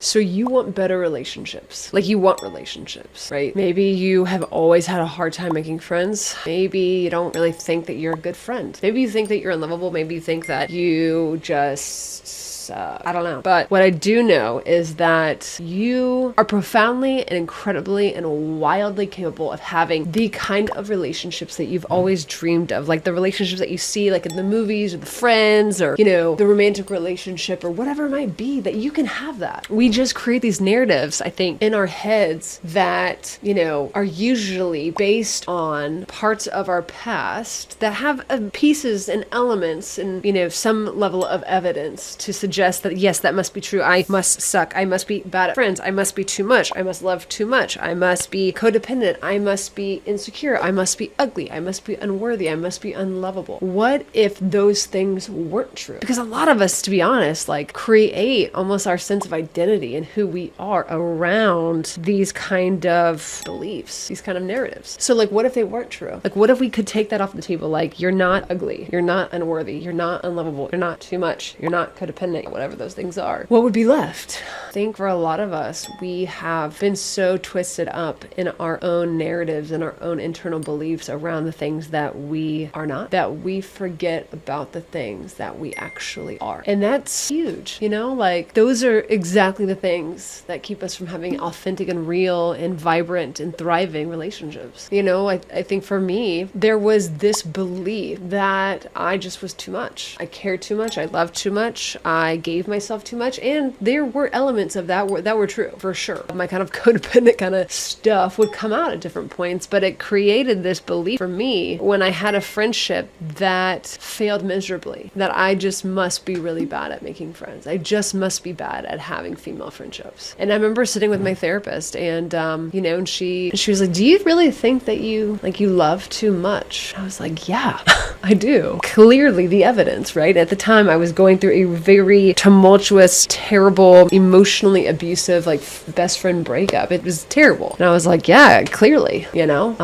So you want better relationships. Like, you want relationships, right? Maybe you have always had a hard time making friends. Maybe you don't really think that you're a good friend. Maybe you think that you're unlovable. Maybe you think that you just I don't know. But what I do know is that you are profoundly and incredibly and wildly capable of having the kind of relationships that you've always dreamed of. Like the relationships that you see like in the movies or the friends or, you know, the romantic relationship or whatever it might be, that you can have that. We just create these narratives, I think, in our heads that, you know, are usually based on parts of our past that have pieces and elements and, you know, some level of evidence to suggest that, yes, that must be true. I must suck. I must be bad at friends. I must be too much. I must love too much. I must be codependent. I must be insecure. I must be ugly. I must be unworthy. I must be unlovable. What if those things weren't true? Because a lot of us, to be honest, like create almost our sense of identity and who we are around these kind of beliefs, these kind of narratives. So like, what if they weren't true? Like, what if we could take that off the table? Like, you're not ugly. You're not unworthy. You're not unlovable. You're not too much. You're not codependent. Whatever those things are. What would be left? I think for a lot of us, we have been so twisted up in our own narratives and our own internal beliefs around the things that we are not, that we forget about the things that we actually are. And that's huge, you know, like those are exactly the things that keep us from having authentic and real and vibrant and thriving relationships. You know, I think for me, there was this belief that I just was too much. I cared too much. I loved too much. I gave myself too much, and there were elements of that were true, for sure. My kind of codependent kind of stuff would come out at different points, but it created this belief for me when I had a friendship that failed miserably, that I just must be really bad at making friends. I just must be bad at having female friendships. And I remember sitting with my therapist, and you know, and she was like, "Do you really think that you love too much?" I was like, "Yeah, I do." Clearly the evidence, right? At the time I was going through a very tumultuous, terrible, emotionally abusive, like best friend breakup. It was terrible. And I was like, yeah, clearly, you know,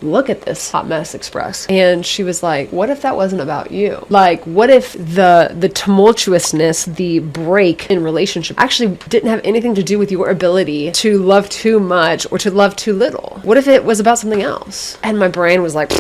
look at this hot mess express. And she was like, what if that wasn't about you? Like, what if the tumultuousness, the break in relationship actually didn't have anything to do with your ability to love too much or to love too little? What if it was about something else? And my brain was like,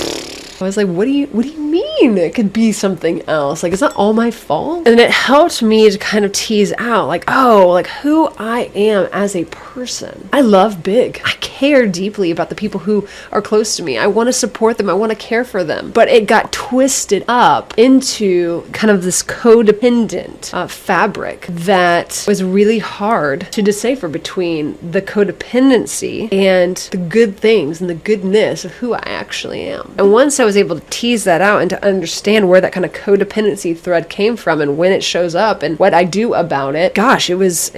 I was like, what do you mean it could be something else? Like, it's not all my fault. And it helped me to kind of tease out like, oh, like who I am as a person. I love big. I care deeply about the people who are close to me. I want to support them. I want to care for them. But it got twisted up into kind of this codependent fabric that was really hard to decipher between the codependency and the good things and the goodness of who I actually am. And once I was able to tease that out and to understand where that kind of codependency thread came from and when it shows up and what I do about it, gosh, it was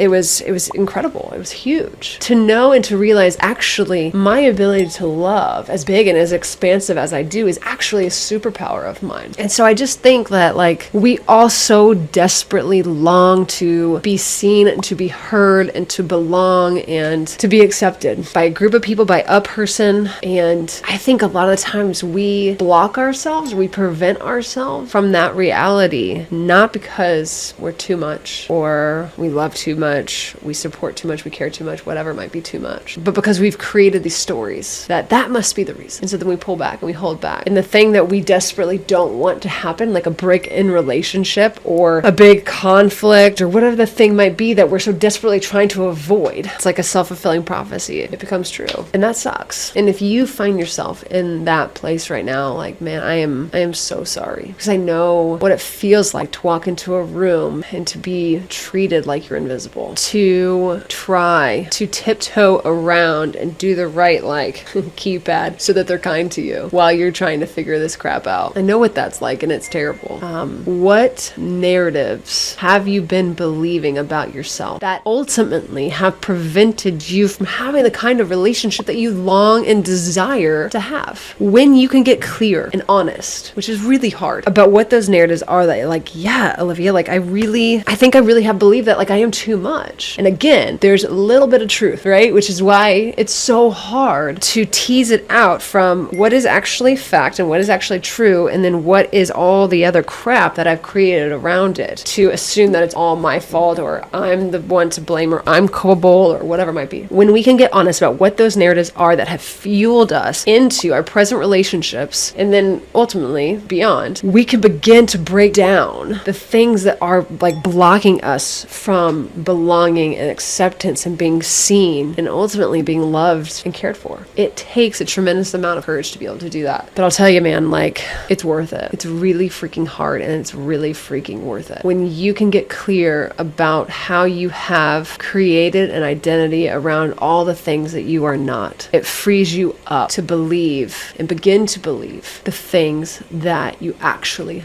incredible. It was huge to know and to realize actually my ability to love as big and as expansive as I do is actually a superpower of mine. And so I just think that like we all so desperately long to be seen and to be heard and to belong and to be accepted by a group of people, by a person. And I think a lot of the times we block ourselves, we prevent ourselves from that reality, not because we're too much or we love too much, we support too much, we care too much, whatever might be too much, but because we've created these stories that must be the reason. And so then we pull back and we hold back. And the thing that we desperately don't want to happen, like a break in relationship or a big conflict or whatever the thing might be that we're so desperately trying to avoid, it's like a self-fulfilling prophecy. It becomes true. And that sucks. And if you find yourself in that place right now, like, man, I am so sorry, because I know what it feels like to walk into a room and to be treated like you're invisible, to try to tiptoe around and do the right like keypad so that they're kind to you while you're trying to figure this crap out. I know what that's like, and it's terrible. What narratives have you been believing about yourself that ultimately have prevented you from having the kind of relationship that you long and desire to have? When you can get clear and honest, which is is really hard, about what those narratives are that like, yeah, Olivia, like I think I really have believed that like I am too much. And again, there's a little bit of truth, right? Which is why it's so hard to tease it out from what is actually fact and what is actually true, and then what is all the other crap that I've created around it, to assume that it's all my fault, or I'm the one to blame, or I'm culpable, or whatever it might be. When we can get honest about what those narratives are that have fueled us into our present relationships, and then ultimately beyond, we can begin to break down the things that are like blocking us from belonging and acceptance and being seen and ultimately being loved and cared for. It takes a tremendous amount of courage to be able to do that. But I'll tell you, man, like it's worth it. It's really freaking hard, and it's really freaking worth it. When you can get clear about how you have created an identity around all the things that you are not, it frees you up to believe and begin to believe the things that you actually